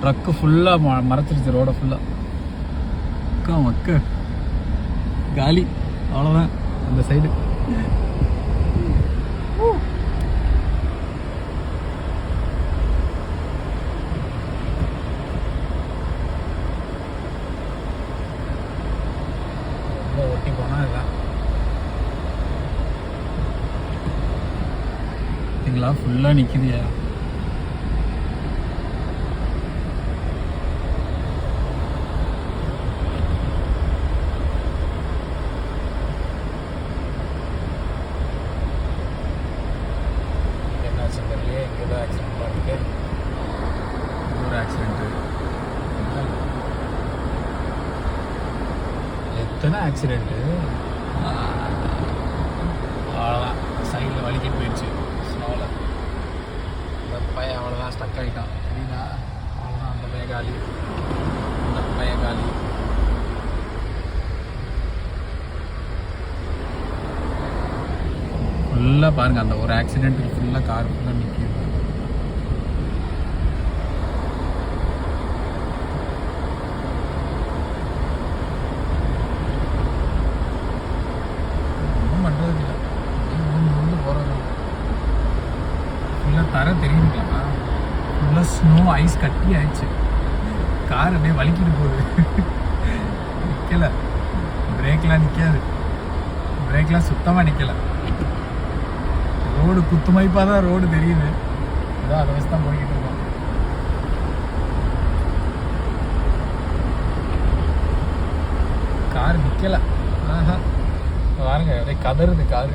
Truck ஃபுல்லாக மறைச்சிருச்சு ரோடை ஃபுல்லாக. மக்க காலி, அவ்வளோதான் அந்த சைடு. ஒட்டி போனால் இதுதான் பார்த்தீங்களா, ஃபுல்லாக நிற்கிதியா. என்னாச்சு தெரியலையே, எங்கே தான் ஆக்சிடென்ட் பண்ணிட்டு ஒரு ஆக்சிடென்ட்டு. எத்தனை ஆக்சிடென்ட்டு, அவ்வளோதான் சைடில் வலிக்கிட்டு போயிடுச்சு ஸ்னோவில். இந்த பையன் அவ்வளோதான் ஸ்டக் ஆகிட்டான் சரிங்களா, அவ்வளோதான். அந்த பையன் காலி, அந்த பையன் காலி. ஃபுல்லாக பாருங்கள், அந்த ஒரு ஆக்சிடென்ட்டுக்கு ஃபுல்லாக கார் ஃபுல்லாக நிற்கிது. தர தெரியுங்களா, ஃபுல்லாக ஸ்னோ ஐஸ் கட்டி ஆயிடுச்சு. கார் அப்படியே வலிக்கிட்டு போகுது. நிற்கலை, பிரேக்லாம் நிற்காது, பிரேக்லாம் சுத்தமாக நிற்கலை. ரோடு குத்துமைப்பாக தான் ரோடு தெரியுது. அதான் அதை வச்சு தான் போய்கிட்டு இருக்கோம். கார் நிற்கலை. ஆஹா பாருங்க, அப்படியே கதறுது காரு.